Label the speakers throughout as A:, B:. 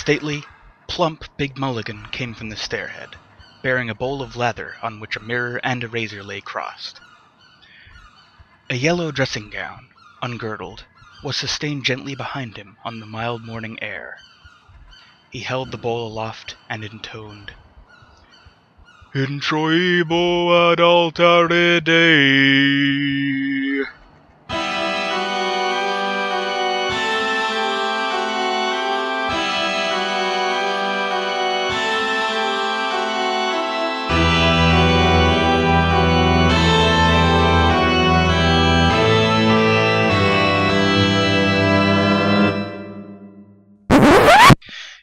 A: stately, plump Big Mulligan came from the stairhead, bearing a bowl of lather on which a mirror and a razor lay crossed. A yellow dressing gown, ungirdled, was sustained gently behind him on the mild morning air. He held the bowl aloft and intoned, "In troibo ad altare Dei."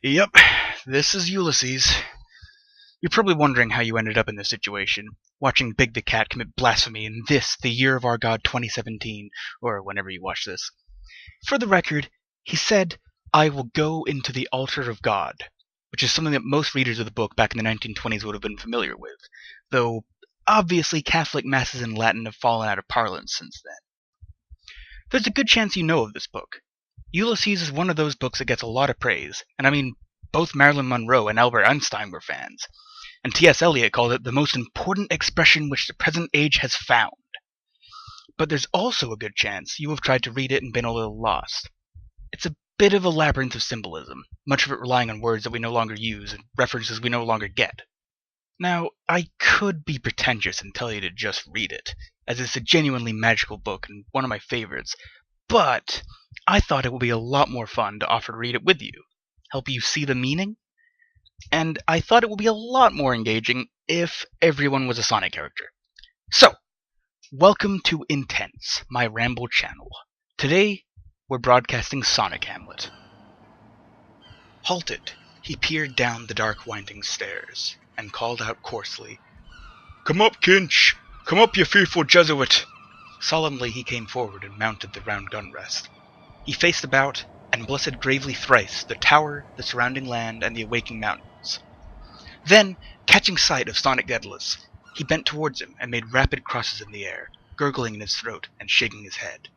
A: Yep, this is Ulysses. You're probably wondering how you ended up in this situation, watching Big the Cat commit blasphemy in this, the year of our God 2017, or whenever you watch this. For the record, he said, "I will go into the altar of God," which is something that most readers of the book back in the 1920s would have been familiar with, though obviously Catholic masses in Latin have fallen out of parlance since then. There's a good chance you know of this book. Ulysses is one of those books that gets a lot of praise, and I mean, both Marilyn Monroe and Albert Einstein were fans, and T.S. Eliot called it the most important expression which the present age has found. But there's also a good chance you have tried to read it and been a little lost. It's a bit of a labyrinth of symbolism, much of it relying on words that we no longer use and references we no longer get. Now, I could be pretentious and tell you to just read it, as it's a genuinely magical book and one of my favorites, but I thought it would be a lot more fun to offer to read it with you, help you see the meaning, and I thought it would be a lot more engaging if everyone was a Sonic character. So, welcome to Intense, my ramble channel. Today, we're broadcasting Sonic Hamlet. Halted, he peered down the dark winding stairs, and called out coarsely, "Come up, Kinch! Come up, you fearful Jesuit!" Solemnly he came forward and mounted the round gun rest. He faced about, and blessed gravely thrice the tower, the surrounding land, and the awaking mountains. Then, catching sight of Sonic Daedalus, he bent towards him and made rapid crosses in the air, gurgling in his throat and shaking his head.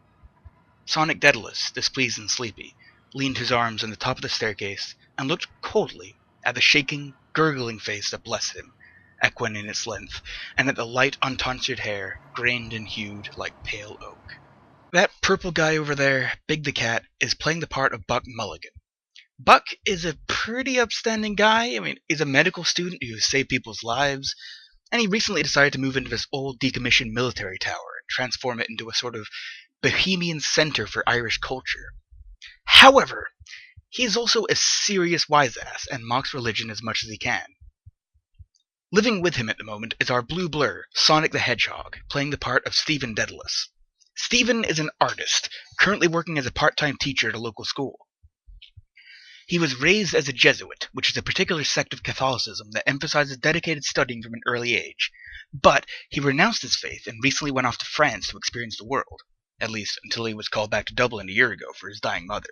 A: Sonic Daedalus, displeased and sleepy, leaned his arms on the top of the staircase and looked coldly at the shaking, gurgling face that blessed him, equine in its length, and at the light, untonsured hair, grained and hued like pale oak. That purple guy over there, Big the Cat, is playing the part of Buck Mulligan. Buck is a pretty upstanding guy. I mean, he's a medical student who has saved people's lives, and he recently decided to move into this old decommissioned military tower and transform it into a sort of bohemian center for Irish culture. However, he is also a serious wiseass and mocks religion as much as he can. Living with him at the moment is our blue blur, Sonic the Hedgehog, playing the part of Stephen Daedalus. Stephen is an artist, currently working as a part-time teacher at a local school. He was raised as a Jesuit, which is a particular sect of Catholicism that emphasizes dedicated studying from an early age, but he renounced his faith and recently went off to France to experience the world, at least until he was called back to Dublin a year ago for his dying mother.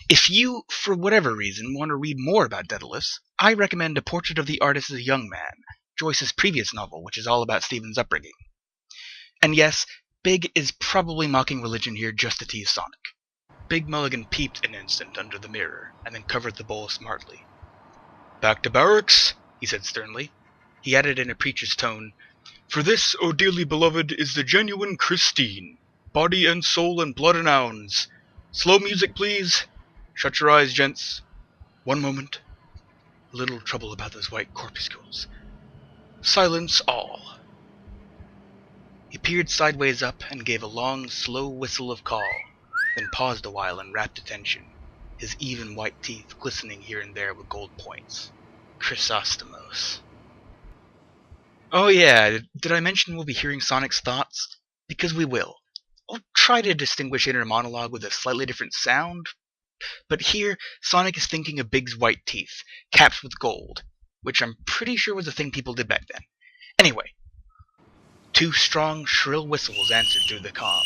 A: If you, for whatever reason, want to read more about Daedalus, I recommend A Portrait of the Artist as a Young Man, Joyce's previous novel, which is all about Stephen's upbringing. And yes, Big is probably mocking religion here just to tease Sonic. Big Mulligan peeped an instant under the mirror, and then covered the bowl smartly. "Back to barracks," he said sternly. He added in a preacher's tone, "For this, O dearly beloved, is the genuine Christine, body and soul and blood and ounds. Slow music, please. Shut your eyes, gents. One moment. A little trouble about those white corpuscles. Silence all." He peered sideways up and gave a long, slow whistle of call, then paused a while in rapt attention, his even white teeth glistening here and there with gold points. Chrysostomos. Oh yeah, did I mention we'll be hearing Sonic's thoughts? Because we will. I'll try to distinguish inner monologue with a slightly different sound, but here Sonic is thinking of Big's white teeth, capped with gold, which I'm pretty sure was a thing people did back then. Anyway, two strong, shrill whistles answered through the calm.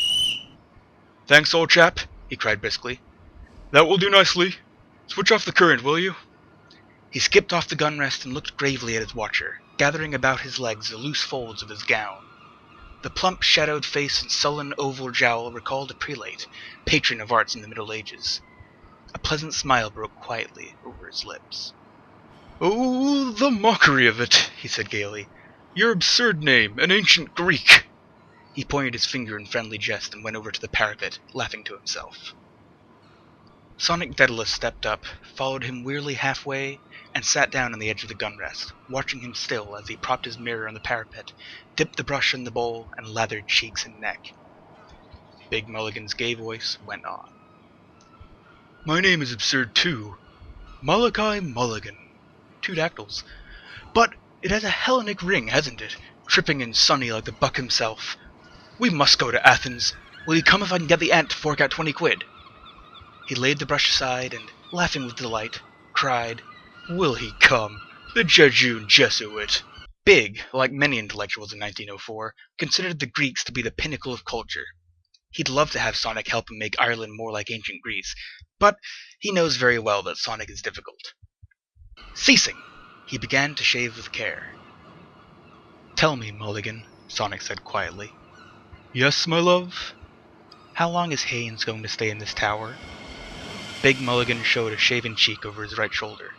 A: "Thanks, old chap," he cried briskly. "That will do nicely. Switch off the current, will you?" He skipped off the gun rest and looked gravely at his watcher, gathering about his legs the loose folds of his gown. The plump, shadowed face and sullen, oval jowl recalled a prelate, patron of arts in the Middle Ages. A pleasant smile broke quietly over his lips. "Oh, the mockery of it," he said gaily. "Your absurd name, an ancient Greek." He pointed his finger in friendly jest and went over to the parapet, laughing to himself. Sonic Daedalus stepped up, followed him wearily halfway, and sat down on the edge of the gunrest, watching him still as he propped his mirror on the parapet, dipped the brush in the bowl, and lathered cheeks and neck. Big Mulligan's gay voice went on. "My name is absurd too. Malachi Mulligan. 2 dactyls. But it has a Hellenic ring, hasn't it? Tripping and sunny like the buck himself. We must go to Athens. Will you come if I can get the ant to fork out 20 quid? He laid the brush aside and, laughing with delight, cried, "Will he come? The jejune Jesuit!" Big, like many intellectuals in 1904, considered the Greeks to be the pinnacle of culture. He'd love to have Sonic help him make Ireland more like ancient Greece, but he knows very well that Sonic is difficult. Ceasing, he began to shave with care. "Tell me, Mulligan," Sonic said quietly. "Yes, my love?" "How long is Haynes going to stay in this tower?" Big Mulligan showed a shaven cheek over his right shoulder.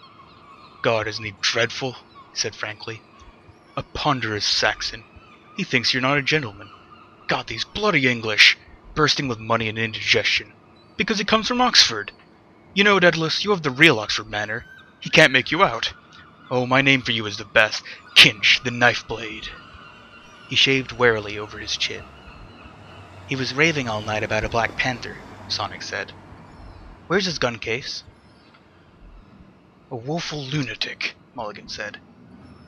A: "God, isn't he dreadful?" he said frankly. "A ponderous Saxon. He thinks you're not a gentleman. God, these bloody English! Bursting with money and indigestion. Because he comes from Oxford. You know, Daedalus, you have the real Oxford manner. He can't make you out. Oh, my name for you is the best. Kinch, the knife blade." He shaved warily over his chin. "He was raving all night about a Black Panther," Sonic said. "Where's his gun case?" "A woeful lunatic," Mulligan said.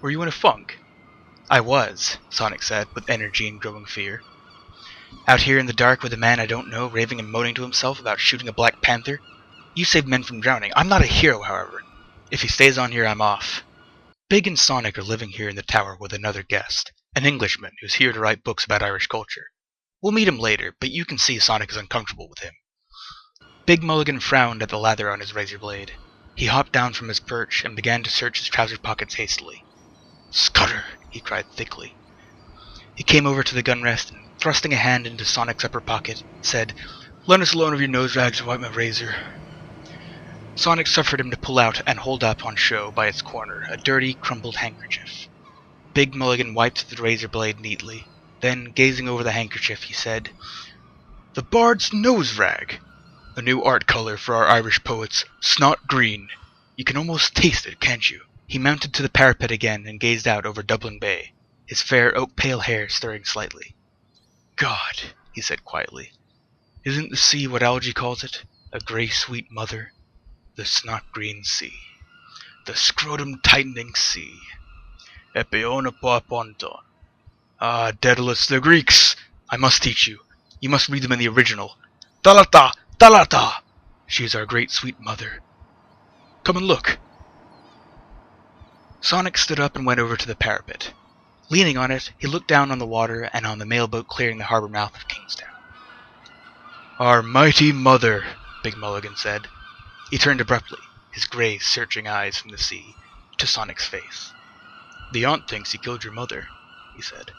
A: "Were you in a funk?" "I was," Sonic said, with energy and growing fear. "Out here in the dark with a man I don't know raving and moaning to himself about shooting a Black Panther? You saved men from drowning. I'm not a hero, however. If he stays on here, I'm off." Big and Sonic are living here in the tower with another guest, an Englishman who's here to write books about Irish culture. We'll meet him later, but you can see Sonic is uncomfortable with him. Big Mulligan frowned at the lather on his razor blade. He hopped down from his perch and began to search his trouser pockets hastily. "Scudder!" he cried thickly. He came over to the gunrest and, thrusting a hand into Sonic's upper pocket, said, "Lend us a loan of your nose rag to wipe my razor." Sonic suffered him to pull out and hold up on show by its corner a dirty, crumpled handkerchief. Big Mulligan wiped the razor blade neatly. Then, gazing over the handkerchief, he said, "The Bard's nose rag! A new art color for our Irish poets, snot green. You can almost taste it, can't you?" He mounted to the parapet again and gazed out over Dublin Bay, his fair oak-pale hair stirring slightly. "God," he said quietly, "isn't the sea what Algy calls it? A grey sweet mother? The snot-green sea. The scrotum-tightening sea. Epiona ponton. Ah, Daedalus, the Greeks! I must teach you. You must read them in the original. Thalata! Thalata! She is our great sweet mother. Come and look." Sonic stood up and went over to the parapet. Leaning on it, he looked down on the water and on the mailboat clearing the harbor mouth of Kingstown. "Our mighty mother," Big Mulligan said. He turned abruptly, his grey, searching eyes from the sea, to Sonic's face. "The aunt thinks he killed your mother," he said.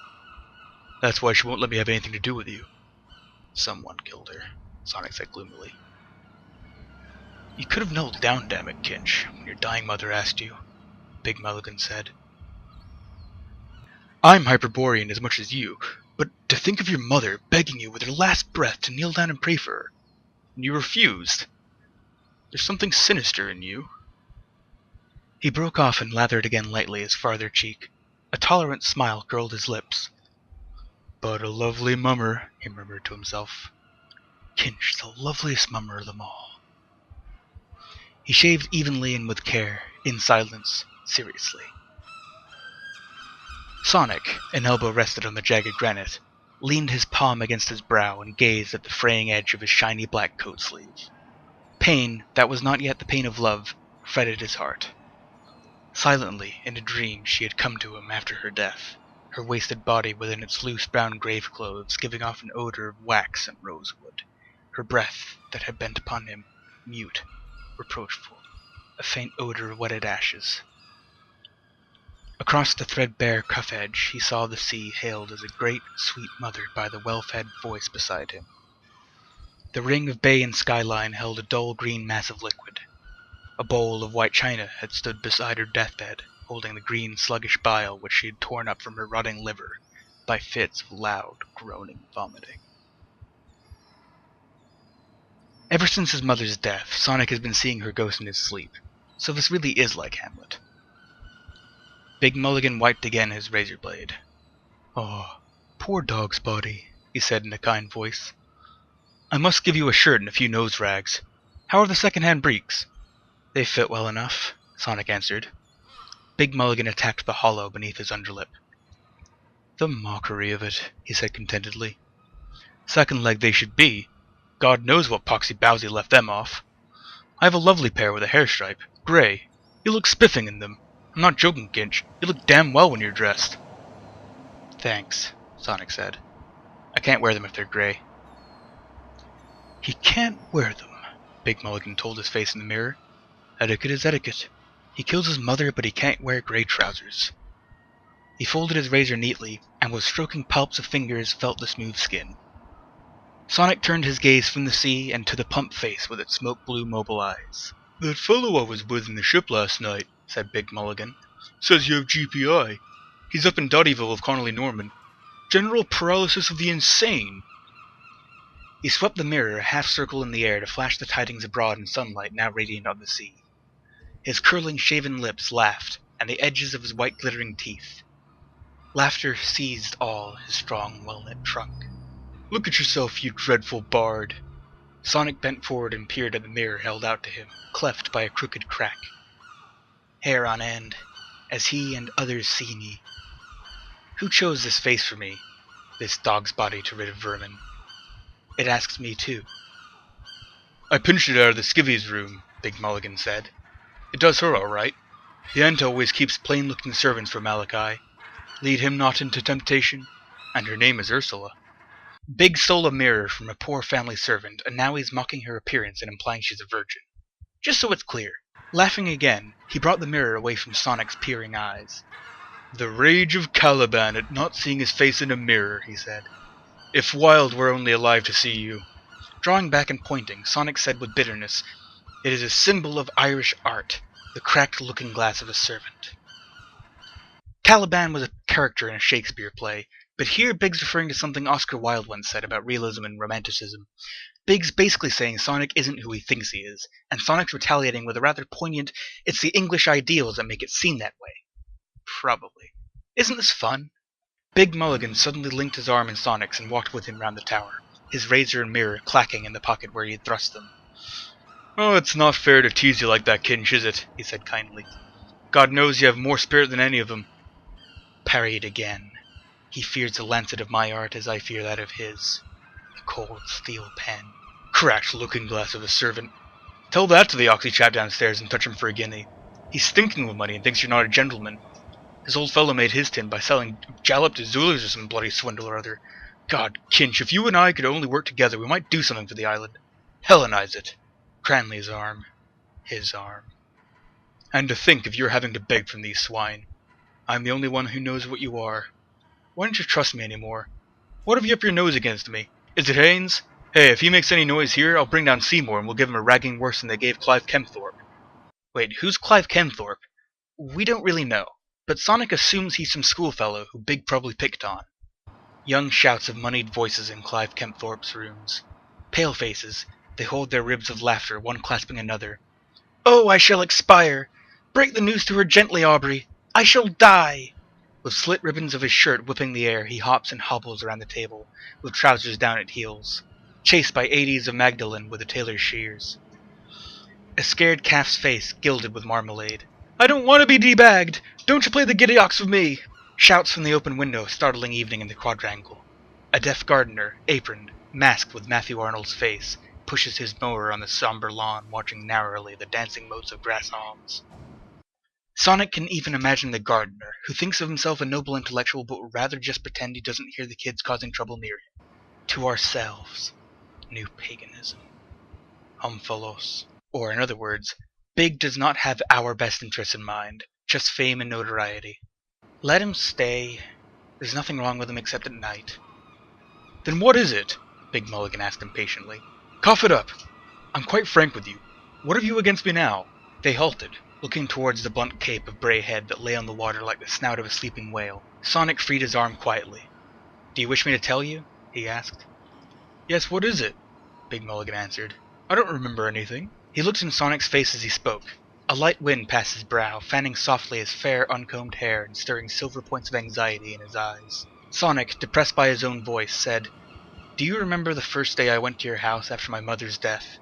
A: "That's why she won't let me have anything to do with you." "Someone killed her," Sonic said gloomily. "You could have knelt down, damn it, Kinch, when your dying mother asked you," Big Mulligan said. "I'm Hyperborean as much as you, but to think of your mother begging you with her last breath to kneel down and pray for her, and you refused. There's something sinister in you." He broke off and lathered again lightly his farther cheek. A tolerant smile curled his lips. "But a lovely mummer," he murmured to himself. "Kinch, the loveliest mummer of them all." He shaved evenly and with care, in silence, seriously. Sonic, an elbow rested on the jagged granite, leaned his palm against his brow and gazed at the fraying edge of his shiny black coat sleeve. Pain, that was not yet the pain of love, fretted his heart. Silently, in a dream, she had come to him after her death, her wasted body within its loose brown grave clothes giving off an odor of wax and rosewood, her breath that had bent upon him, mute, reproachful, a faint odor of wetted ashes. Across the threadbare cuff edge he saw the sea hailed as a great, sweet mother by the well-fed voice beside him. The ring of bay and skyline held a dull green mass of liquid. A bowl of white china had stood beside her deathbed, holding the green sluggish bile which she had torn up from her rotting liver by fits of loud, groaning vomiting. Ever since his mother's death, Sonic has been seeing her ghost in his sleep, so this really is like Hamlet. Big Mulligan wiped again his razor blade. "Oh, poor dog's body," he said in a kind voice. "I must give you a shirt and a few nose rags. How are the second-hand breeks?" "They fit well enough," Sonic answered. Big Mulligan attacked the hollow beneath his underlip. "The mockery of it," he said contentedly. "Second leg they should be. God knows what poxy bowsy left them off. I have a lovely pair with a hair stripe, grey. You look spiffing in them. I'm not joking, Ginch. You look damn well when you're dressed." "Thanks," Sonic said. "I can't wear them if they're grey." "He can't wear them," Big Mulligan told his face in the mirror. "Etiquette is etiquette. He kills his mother, but he can't wear grey trousers." He folded his razor neatly, and with stroking palps of fingers felt the smooth skin. Sonic turned his gaze from the sea and to the plump face with its smoke-blue mobile eyes. "That fellow I was with in the ship last night," said Big Mulligan, "says you have GPI. He's up in Dottyville of Connolly Norman. General paralysis of the insane." He swept the mirror a half-circle in the air to flash the tidings abroad in sunlight now radiant on the sea. His curling shaven lips laughed, and the edges of his white glittering teeth. Laughter seized all his strong, well-knit trunk. "Look at yourself, you dreadful bard." Sonic bent forward and peered at the mirror held out to him, cleft by a crooked crack. Hair on end, as he and others see me. Who chose this face for me, this dog's body to rid of vermin? It asks me too. "I pinched it out of the skivvy's room," Big Mulligan said. "It does her all right. The aunt always keeps plain-looking servants for Malachi. Lead him not into temptation, and her name is Ursula." Big stole a mirror from a poor family servant, and now he's mocking her appearance and implying she's a virgin. Just so it's clear. Laughing again, he brought the mirror away from Sonic's peering eyes. "The rage of Caliban at not seeing his face in a mirror," he said. "If Wilde were only alive to see you." Drawing back and pointing, Sonic said with bitterness, "It is a symbol of Irish art, the cracked looking-glass of a servant." Caliban was a character in a Shakespeare play, but here Big's referring to something Oscar Wilde once said about realism and romanticism. Big's basically saying Sonic isn't who he thinks he is, and Sonic's retaliating with a rather poignant, "It's the English ideals that make it seem that way." Probably. Isn't this fun? Big Mulligan suddenly linked his arm in Sonic's and walked with him round the tower, his razor and mirror clacking in the pocket where he had thrust them. "Oh, it's not fair to tease you like that, Kinch, is it?" he said kindly. "God knows you have more spirit than any of them." Parried again. He fears the lancet of my art as I fear that of his. The cold steel pen. Cracked looking-glass of a servant. Tell that to the Oxy chap downstairs and touch him for a guinea. He's stinking with money and thinks you're not a gentleman. His old fellow made his tin by selling jalap to Zulus or some bloody swindle or other. God, Kinch, if you and I could only work together, we might do something for the island. Hellenize it." Cranley's arm. His arm. "And to think of your having to beg from these swine. I'm the only one who knows what you are. Why don't you trust me any more? What have you up your nose against me? Is it Haynes? Hey, if he makes any noise here, I'll bring down Seymour and we'll give him a ragging worse than they gave Clive Kempthorpe." Wait, who's Clive Kempthorpe? We don't really know, but Sonic assumes he's some schoolfellow who Big probably picked on. Young shouts of moneyed voices in Clive Kempthorpe's rooms. Pale faces, they hold their ribs of laughter, one clasping another. "Oh, I shall expire! Break the news to her gently, Aubrey! I shall die!" With slit ribbons of his shirt whipping the air, he hops and hobbles around the table, with trousers down at heels, chased by 80s of Magdalen with a tailor's shears. A scared calf's face gilded with marmalade. "I don't want to be debagged! Don't you play the giddy ox with me!" Shouts from the open window, startling evening in the quadrangle. A deaf gardener, aproned, masked with Matthew Arnold's face, pushes his mower on the somber lawn, watching narrowly the dancing motes of grass halms. Sonic can even imagine the gardener, who thinks of himself a noble intellectual but would rather just pretend he doesn't hear the kids causing trouble near him. To ourselves. New paganism. Omphalos. Or, in other words, Big does not have our best interests in mind, just fame and notoriety. Let him stay. There's nothing wrong with him except at night. Then what is it? Big Mulligan asked impatiently. Cough it up. I'm quite frank with you. What have you against me now? They halted, looking towards the blunt cape of Bray Head that lay on the water like the snout of a sleeping whale. Sonic freed his arm quietly. Do you wish me to tell you? He asked. Yes, what is it? Big Mulligan answered. I don't remember anything. He looked in Sonic's face as he spoke. A light wind passed his brow, fanning softly his fair, uncombed hair and stirring silver points of anxiety in his eyes. Sonic, depressed by his own voice, said, Do you remember the first day I went to your house after my mother's death?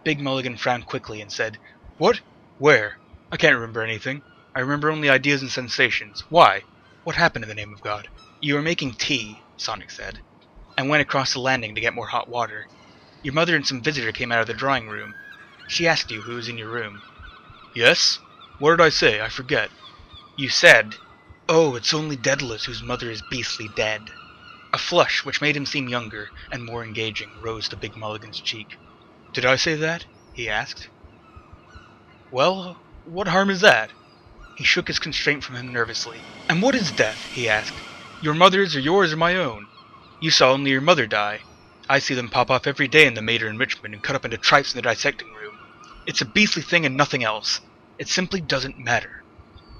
A: Big Mulligan frowned quickly and said, What? Where? I can't remember anything. I remember only ideas and sensations. Why? What happened in the name of God? You were making tea, Sonic said. I went across the landing to get more hot water. Your mother and some visitor came out of the drawing room. She asked you who was in your room. Yes? What did I say? I forget. You said, Oh, it's only Daedalus whose mother is beastly dead. A flush, which made him seem younger and more engaging, rose to Big Mulligan's cheek. Did I say that? He asked. Well, what harm is that? He shook his constraint from him nervously. And what is death? He asked. Your mother's or yours or my own? You saw only your mother die. I see them pop off every day in the Mater enrichment and cut up into tripes in the dissecting room. It's a beastly thing and nothing else. It simply doesn't matter.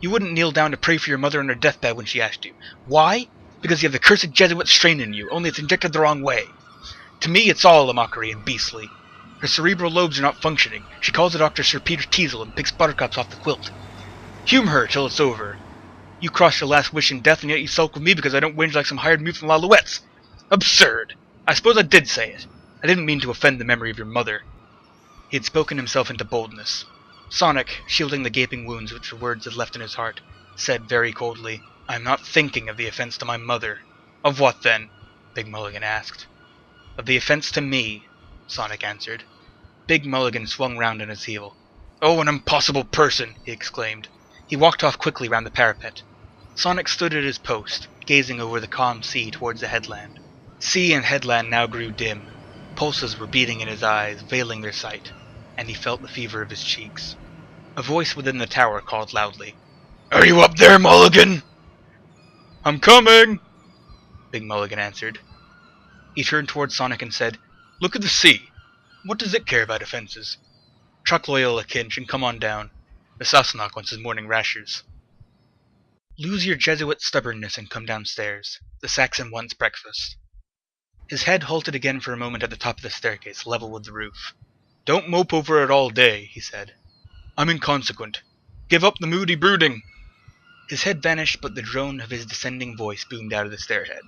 A: You wouldn't kneel down to pray for your mother on her deathbed when she asked you. Why? Because you have the cursed Jesuit strain in you, only it's injected the wrong way. To me, it's all a mockery and beastly. Her cerebral lobes are not functioning. She calls the doctor Sir Peter Teasel and picks buttercups off the quilt. Humour her till it's over. You crossed your last wish in death, and yet you sulk with me because I don't whinge like some hired mute from Lalouette's. Absurd! I suppose I did say it. I didn't mean to offend the memory of your mother. He had spoken himself into boldness. Sonic, shielding the gaping wounds which the words had left in his heart, said very coldly, I am not thinking of the offence to my mother. Of what, then? Big Mulligan asked. Of the offence to me, Sonic answered. Big Mulligan swung round on his heel. Oh, an impossible person! He exclaimed. He walked off quickly round the parapet. Sonic stood at his post, gazing over the calm sea towards the headland. Sea and headland now grew dim. Pulses were beating in his eyes, veiling their sight, and he felt the fever of his cheeks. A voice within the tower called loudly, Are you up there, Mulligan? I'm coming, Big Mulligan answered. He turned towards Sonic and said, Look at the sea. What does it care about offences? Truck Loyola Kinch and come on down. The Sassenach wants his morning rashers. Lose your Jesuit stubbornness and come downstairs. The Saxon wants breakfast. His head halted again for a moment at the top of the staircase, level with the roof. Don't mope over it all day, he said. I'm inconsequent. Give up the moody brooding. His head vanished, but the drone of his descending voice boomed out of the stairhead.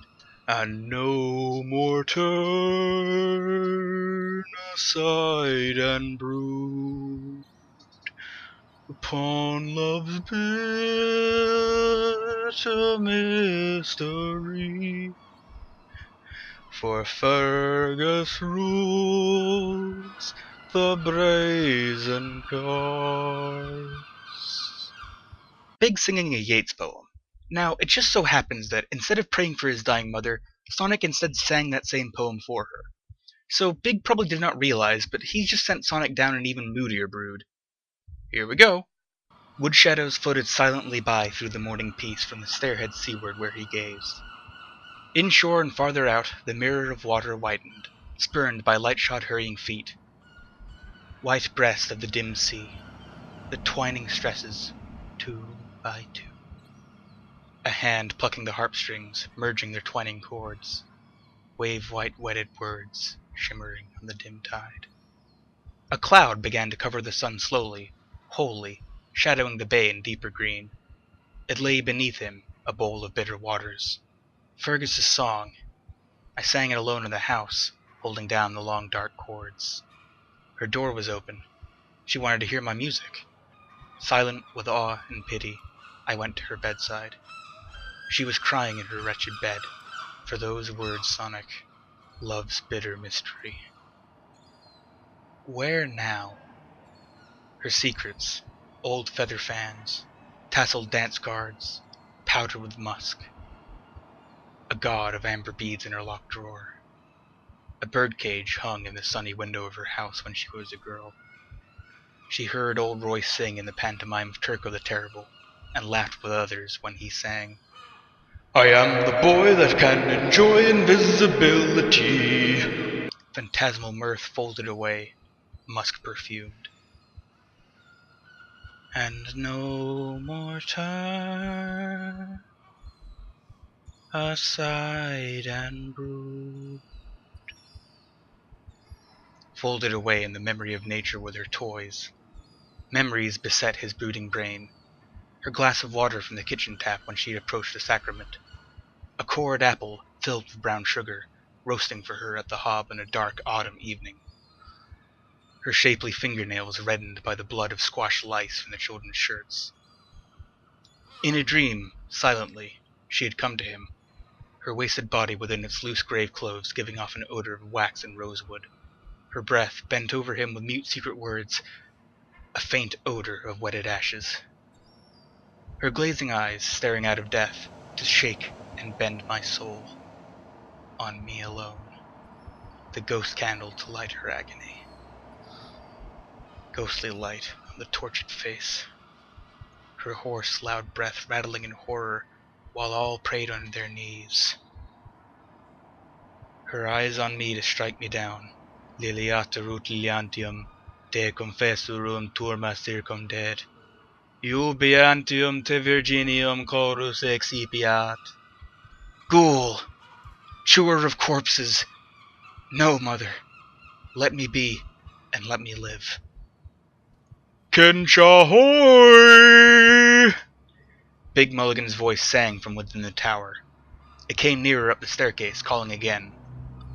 A: And no more turn aside and brood upon love's bitter mystery. For Fergus rules the brazen course. Big singing a Yeats poem. Now, it just so happens that instead of praying for his dying mother, Sonic instead sang that same poem for her. So Big probably did not realize, but he just sent Sonic down an even moodier brood. Here we go. Wood shadows floated silently by through the morning peace from the stairhead seaward where he gazed. Inshore and farther out, the mirror of water widened, spurned by light-shod hurrying feet. White breast of the dim sea, the twining stresses, 2 by 2. A hand plucking the harp strings, merging their twining chords. Wave-white wedded words, shimmering on the dim tide. A cloud began to cover the sun slowly, wholly, shadowing the bay in deeper green. It lay beneath him, a bowl of bitter waters. Fergus's song. I sang it alone in the house, holding down the long dark chords. Her door was open. She wanted to hear my music. Silent with awe and pity, I went to her bedside. She was crying in her wretched bed, for those words, Sonic, love's bitter mystery. Where now? Her secrets, old feather fans, tasseled dance cards, powdered with musk. A god of amber beads in her locked drawer. A birdcage hung in the sunny window of her house when she was a girl. She heard old Roy sing in the pantomime of Turco the Terrible, and laughed with others when he sang, I am the boy that can enjoy invisibility. phantasmal mirth folded away, musk-perfumed. And no more time, aside and brood. Folded away in the memory of nature with her toys. Memories beset his brooding brain. Her glass of water from the kitchen tap when she had approached the sacrament. A cored apple filled with brown sugar, roasting for her at the hob on a dark autumn evening. Her shapely fingernails reddened by the blood of squashed lice from the children's shirts. In a dream, silently, she had come to him, her wasted body within its loose grave clothes giving off an odor of wax and rosewood. Her breath bent over him with mute secret words, a faint odor of wetted ashes. Her glazing eyes staring out of death to shake and bend my soul. On me alone. The ghost candle to light her agony. Ghostly light on the tortured face. Her hoarse, loud breath rattling in horror while all prayed on their knees. Her eyes on me to strike me down. Liliata rutiliantium, te confessurum turma circumdet. Ubiantium te virginium chorus excipiat. Ghoul! Chewer of corpses! No, mother. Let me be, and let me live. Kinch ahoy! Big Mulligan's voice sang from within the tower. It came nearer up the staircase, calling again.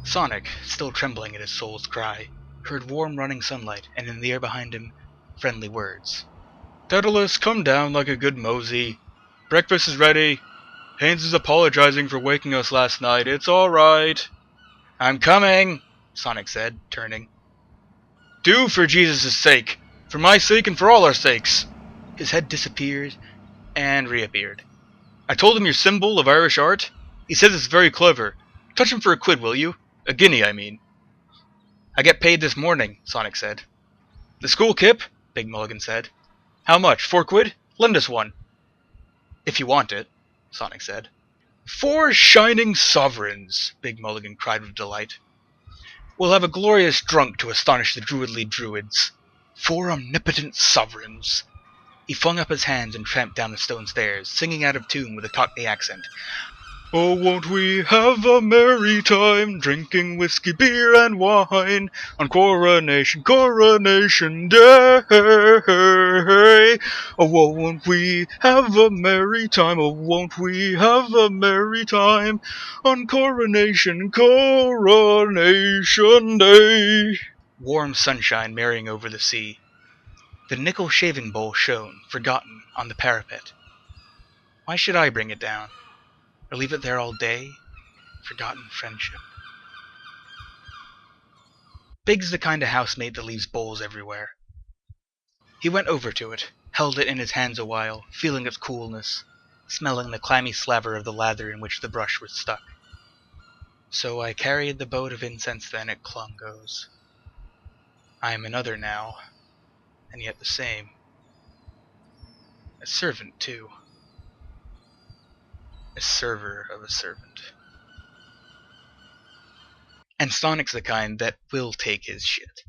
A: Sonic, still trembling at his soul's cry, heard warm running sunlight, and in the air behind him, friendly words. Daedalus, come down like a good mosey. Breakfast is ready. Haynes is apologizing for waking us last night. It's all right. I'm coming, Sonic said, turning. Do for Jesus' sake. For my sake and for all our sakes. His head disappeared and reappeared. I told him your symbol of Irish art. He says it's very clever. Touch him for a quid, will you? A guinea, I mean. I get paid this morning, Sonic said. The school kip? Big Mulligan said. How much? 4 quid? Lend us one. If you want it, Sonic said. 4 shining sovereigns, Big Mulligan cried with delight. We'll have a glorious drunk to astonish the druidly druids. 4 omnipotent sovereigns. He flung up his hands and tramped down the stone stairs, singing out of tune with a Cockney accent. Oh, won't we have a merry time, drinking whiskey, beer, and wine, on Coronation Day. Oh, won't we have a merry time, oh, won't we have a merry time, on Coronation Day. Warm sunshine merrying over the sea. The nickel shaving bowl shone, forgotten, on the parapet. Why should I bring it down? Or leave it there all day? Forgotten friendship. Big's the kind of housemate that leaves bowls everywhere. He went over to it, held it in his hands a while, feeling its coolness, smelling the clammy slaver of the lather in which the brush was stuck. So I carried the boat of incense then it clung goes. I am another now, and yet the same. A servant, too. A server of a servant. And Sonic's the kind that will take his shit.